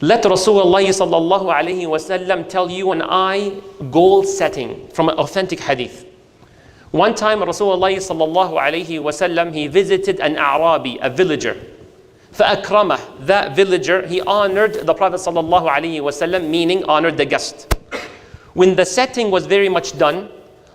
Let Rasulullah sallallahu alayhi wasallam tell you and I goal setting from an authentic hadith. One time Rasulullah sallallahu alayhi wasallam, he visited an A'rabi, a villager. فَأَكْرَمَهُ, that villager, he honored the Prophet sallallahu alayhi wasallam, meaning honored the guest. When the setting was very much done,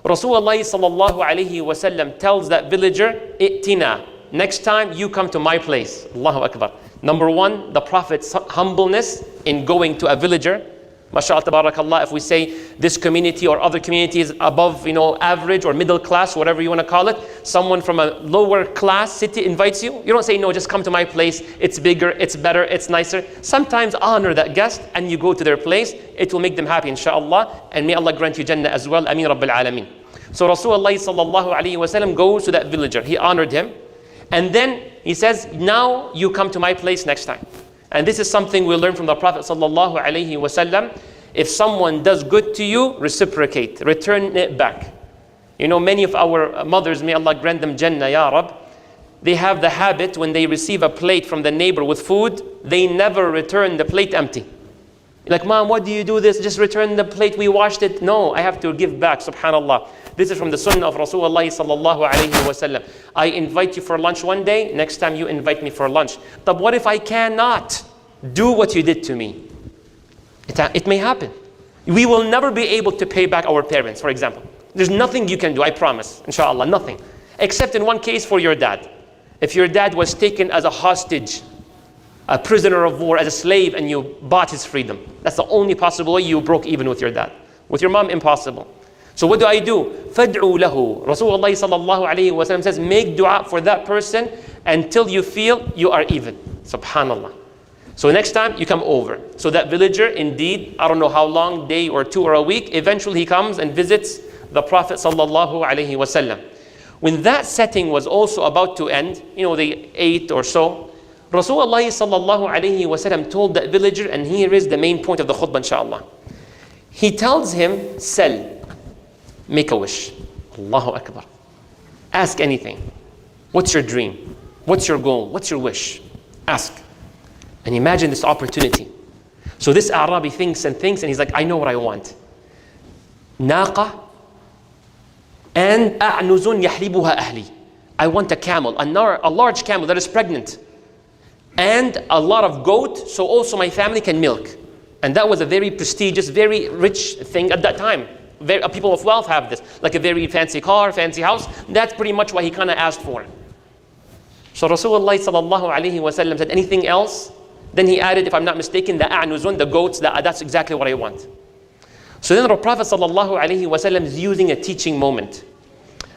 Rasulullah sallallahu alayhi wasallam tells that villager, "I'tina, next time you come to my place." Allahu Akbar. Number one, the Prophet's humbleness in going to a villager. MashaAllah, tabarakallah, if we say this community or other communities above, average or middle class, whatever you want to call it, someone from a lower class city invites you, you don't say, no, just come to my place. It's bigger, it's better, it's nicer. Sometimes honor that guest and you go to their place. It will make them happy, inshaAllah. And may Allah grant you Jannah as well. Ameen Rabbil Alameen. So Rasulullah sallallahu alayhi wa sallam goes to that villager. He honored him. And then he says, now you come to my place next time. And this is something we learn from the Prophet sallallahu alaihi wasallam. If someone does good to you, reciprocate, return it back. Many of our mothers, may Allah grant them Jannah, Ya Rab, they have the habit when they receive a plate from the neighbor with food, they never return the plate empty. Like, Mom, what do you do this? Just return the plate, we washed it. No, I have to give back, subhanallah. This is from the sunnah of Rasulullah sallallahu alayhi wasallam. I invite you for lunch one day, next time you invite me for lunch. But what if I cannot do what you did to me? It may happen. We will never be able to pay back our parents, for example. There's nothing you can do, I promise, inshallah, nothing. Except in one case for your dad. If your dad was taken as a hostage, a prisoner of war, as a slave, and you bought his freedom. That's the only possible way you broke even with your dad. With your mom, impossible. So what do? فَادْعُوا لَهُ. Rasulullah sallallahu alayhi wa sallam says, make dua for that person until you feel you are even. Subhanallah. So next time you come over. So that villager, indeed, I don't know how long, day or two or a week, eventually he comes and visits the Prophet sallallahu alayhi wa sallam. When that setting was also about to end, they ate or so, Rasulullah sallallahu alayhi wa sallam told that villager, and here is the main point of the khutbah, inshallah. He tells him, sell. Make a wish. Allahu Akbar. Ask anything. What's your dream? What's your goal? What's your wish? Ask. And imagine this opportunity. So this Arabi thinks and he's like, I know what I want. Naqa and a'nuzun yahlibuha ahli. I want a camel, a large camel that is pregnant. And a lot of goat, so also my family can milk. And that was a very prestigious, very rich thing at that time. People of wealth have this, like a very fancy car, fancy house. That's pretty much what he kind of asked for. So Rasulullah sallallahu alayhi wa sallam said, anything else? Then he added, if I'm not mistaken, the a'nuzun, the goats, that's exactly what I want. So then the Prophet sallallahu alayhi wa sallam is using a teaching moment.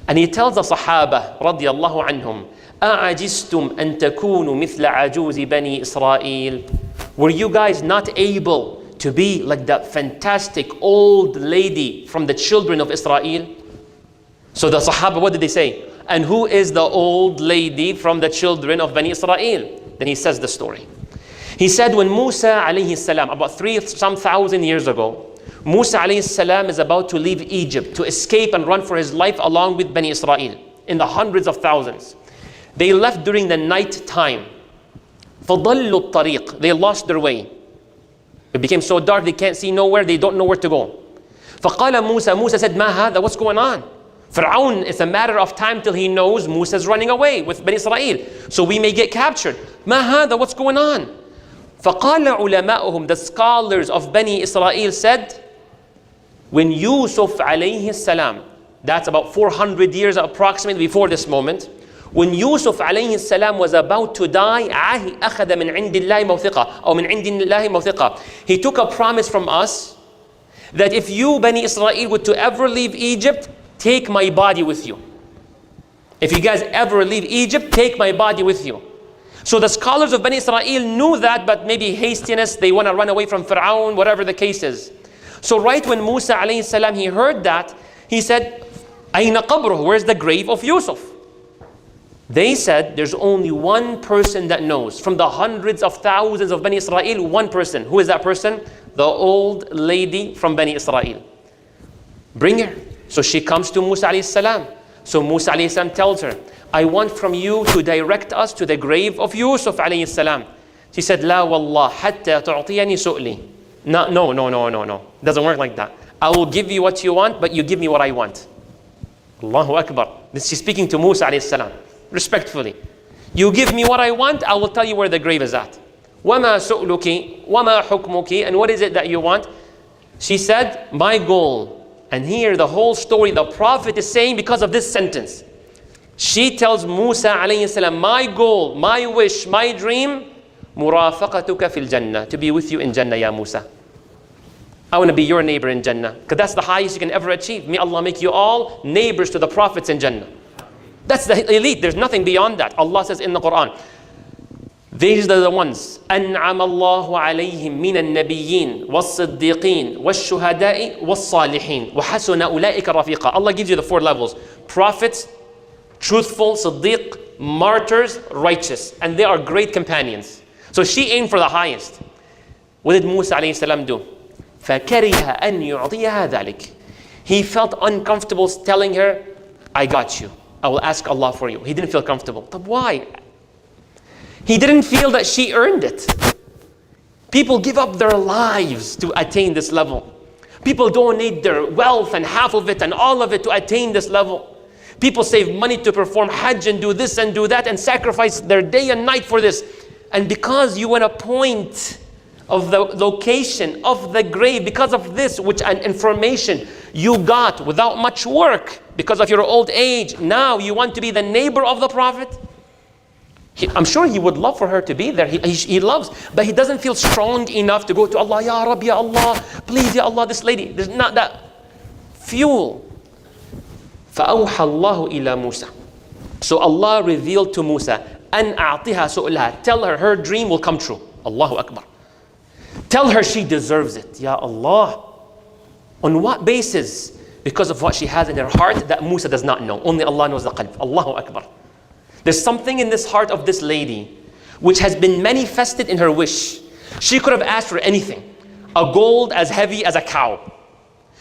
And he tells the Sahaba, radiyallahu anhum, أَعَجِزْتُمْ أَن تَكُونُوا مِثْلَ عَجُوزِ بَنِي إِسْرَائِيل. Were you guys not able to be like that fantastic old lady from the children of Israel? So the Sahaba, what did they say? And who is the old lady from the children of Bani Israel? Then he says the story. He said when Musa alayhi salam, about 3,000 years ago, Musa alayhi salam is about to leave Egypt, to escape and run for his life along with Bani Israel in the hundreds of thousands. They left during the night time. فَضَلُّوا الطَّرِيقِ. They lost their way. It became so dark they can't see nowhere, they don't know where to go. فَقَالَ Musa said, مَا هَذَا? What's going on? Fir'aun, it's a matter of time till he knows Musa's running away with Bani Israel. So we may get captured. مَا هَذَا? What's going on? فَقَالَ عُلَمَاؤُهُم. The scholars of Bani Israel said, when Yusuf alayhi salam, that's about 400 years approximately before this moment, when Yusuf alayhi salam was about to die, أخذ من عند الله موثقة أو من عند الله موثقة. He took a promise from us that if you, Bani Israel, were to ever leave Egypt, take my body with you. If you guys ever leave Egypt, take my body with you. So the scholars of Bani Israel knew that, but maybe hastiness, they want to run away from Fir'aun, whatever the case is. So right when Musa alayhi salam, he heard that, he said, أين قبره? Where's the grave of Yusuf? They said, there's only one person that knows. From the hundreds of thousands of Bani Israel, one person. Who is that person? The old lady from Bani Israel. Bring her. So she comes to Musa alayhi salam. So Musa alayhi salam tells her, I want from you to direct us to the grave of Yusuf alayhi salam. She said, لا والله حتى تعطيني سؤلي. No, no, no, no, no, no. Doesn't work like that. I will give you what you want, but you give me what I want. Allahu Akbar. She's speaking to Musa alayhi salam, respectfully. You give me what I want, I will tell you where the grave is at. وَمَا سُؤْلُكِ وَمَا حُكْمُكِ. And what is it that you want? She said, my goal. And here the whole story, the Prophet is saying because of this sentence. She tells Musa alayhi salam, my goal, my wish, my dream, مُرَافَقَتُكَ فِي الْجَنَّةِ. To be with you in Jannah, ya Musa. I want to be your neighbor in Jannah. Because that's the highest you can ever achieve. May Allah make you all neighbors to the prophets in Jannah. That's the elite. There's nothing beyond that. Allah says in the Quran, these are the ones أَنْعَمَ اللَّهُ عَلَيْهِمْ مِنَ النَّبِيِّينَ وَالصِّدِّيقِينَ وَالشُّهَدَاءِ وَالصَّالِحِينَ وَحَسُنَ أُولَٰئِكَ رَفِيقًا. Allah gives you the 4 levels. Prophets, truthful, siddiq, martyrs, righteous. And they are great companions. So she aimed for the highest. What did Musa alayhi salam do? فَكَرِهَ أَنْ يُعْطِيَهَا ذَلِكَ. He felt uncomfortable telling her, I got you. I will ask Allah for you. He didn't feel comfortable. But why? He didn't feel that she earned it. People give up their lives to attain this level. People donate their wealth and half of it and all of it to attain this level. People save money to perform Hajj and do this and do that and sacrifice their day and night for this. And because you were a point of the location of the grave, because of this, which an information you got without much work, because of your old age, now you want to be the neighbor of the Prophet? I'm sure he would love for her to be there. He loves, but he doesn't feel strong enough to go to Allah, Ya Rabbi, Ya Allah, please, Ya Allah, this lady. There's not that fuel. فَأَوْحَى اللَّهُ إِلَى مُوسَى. So Allah revealed to Musa, أَنْ أَعْطِهَا سُؤْلَهَا. Tell her her dream will come true. Allahu Akbar. Tell her she deserves it. Ya Allah. On what basis? Because of what she has in her heart that Musa does not know. Only Allah knows the qalb. Allahu Akbar. There's something in this heart of this lady which has been manifested in her wish. She could have asked for anything. A gold as heavy as a cow.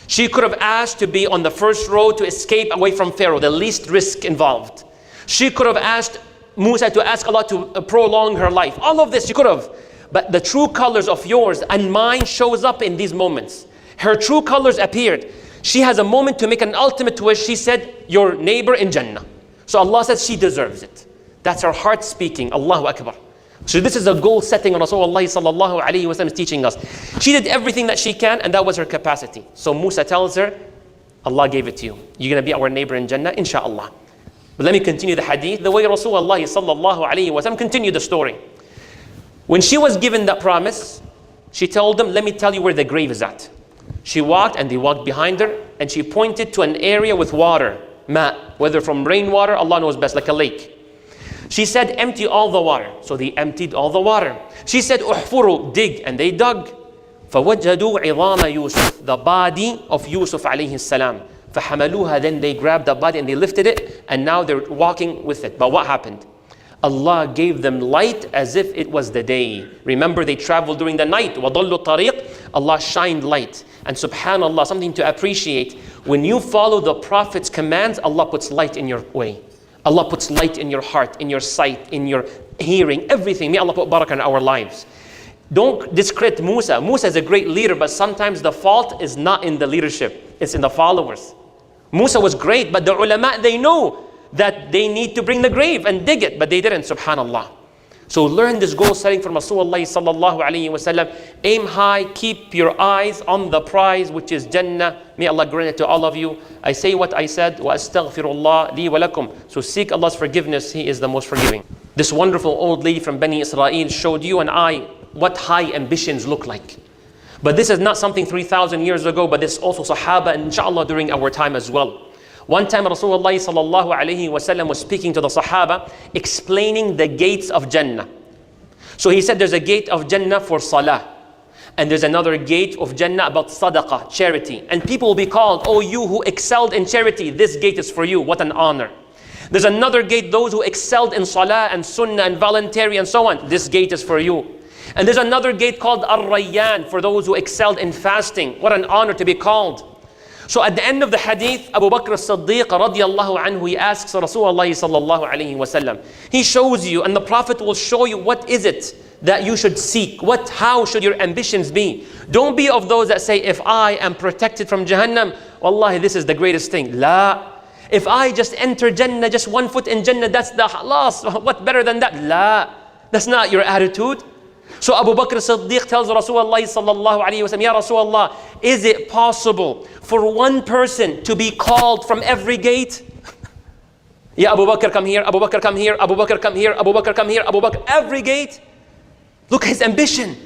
She could have asked to be on the first row to escape away from Pharaoh, the least risk involved. She could have asked Musa to ask Allah to prolong her life. All of this she could have. But the true colors of yours and mine shows up in these moments. Her true colors appeared. She has a moment to make an ultimate wish. She said, your neighbor in Jannah. So Allah says she deserves it. That's her heart speaking. Allahu Akbar. So this is a goal setting Rasulullah sallallahu alayhi wa sallam is teaching us. She did everything that she can and that was her capacity. So Musa tells her, Allah gave it to you. You're going to be our neighbor in Jannah, inshallah. But let me continue the hadith. The way Rasulullah sallallahu alayhi wa sallam continued the story. When she was given that promise, she told them, let me tell you where the grave is at. She walked and they walked behind her and she pointed to an area with water, whether from rainwater, Allah knows best, like a lake. She said, empty all the water. So they emptied all the water. She said, uhfuru, dig, and they dug. فَوَجَّدُوا عِظَامَ يُوسُف, the body of Yusuf alayhi salam. فَحَمَلُوهَا, then they grabbed the body and they lifted it, and now they're walking with it. But what happened? Allah gave them light as if it was the day. Remember, they traveled during the night. وَضَلُّ الطَّرِيقِ, Allah shined light. And subhanAllah, something to appreciate. When you follow the Prophet's commands, Allah puts light in your way. Allah puts light in your heart, in your sight, in your hearing, everything. May Allah put barakah in our lives. Don't discredit Musa. Musa is a great leader, but sometimes the fault is not in the leadership. It's in the followers. Musa was great, but the ulama, they know that they need to bring the grave and dig it, but they didn't, subhanallah. So learn this goal setting from Rasulullah sallallahu alayhi wa sallam. Aim high, keep your eyes on the prize, which is Jannah. May Allah grant it to all of you. I say what I said, wa astaghfirullah li wa lakum. So seek Allah's forgiveness, He is the most forgiving. This wonderful old lady from Bani Israel showed you and I what high ambitions look like. But this is not something 3,000 years ago, but this is also Sahaba and inshallah during our time as well. One time Rasulullah sallallahu alayhi wa sallam was speaking to the Sahaba, explaining the gates of Jannah. So he said there's a gate of Jannah for Salah. And there's another gate of Jannah about Sadaqah, charity. And people will be called, oh, you who excelled in charity, this gate is for you. What an honor. There's another gate, those who excelled in Salah and Sunnah and voluntary and so on. This gate is for you. And there's another gate called Ar-Rayyan for those who excelled in fasting. What an honor to be called. So at the end of the hadith, Abu Bakr as-Siddiq radiyallahu anhu, he asks Rasulullah sallallahu alayhi wa sallam. He shows you and the Prophet will show you what is it that you should seek? How should your ambitions be? Don't be of those that say, if I am protected from Jahannam, wallahi, this is the greatest thing. La. If I just enter Jannah, just one foot in Jannah, that's the last. What better than that? La. That's not your attitude. So Abu Bakr Siddiq tells Rasulullah sallallahu alayhi wa sallam, Ya Rasulullah, is it possible for one person to be called from every gate? Ya Abu Bakr, come here, Abu Bakr, come here, Abu Bakr, come here, Abu Bakr, come here, Abu Bakr, every gate. Look at his ambition.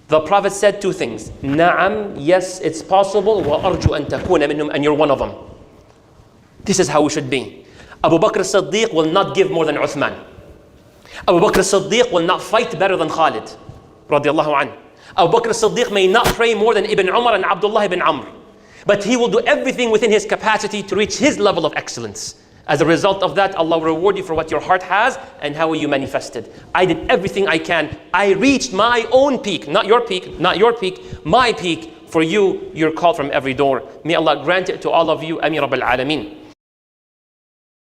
The Prophet said two things. Na'am, yes, it's possible. Wa arju an takuna minhum, and you're one of them. This is how we should be. Abu Bakr Siddiq will not give more than Uthman. Abu Bakr Siddiq will not fight better than Khalid, radiallahu anhu. Abu Bakr Siddiq may not pray more than Ibn Umar and Abdullah ibn Amr. But he will do everything within his capacity to reach his level of excellence. As a result of that, Allah will reward you for what your heart has and how you manifested. I did everything I can. I reached my own peak, not your peak, not your peak, my peak. For you, you're called from every door. May Allah grant it to all of you. Ameen Rabbil Alameen.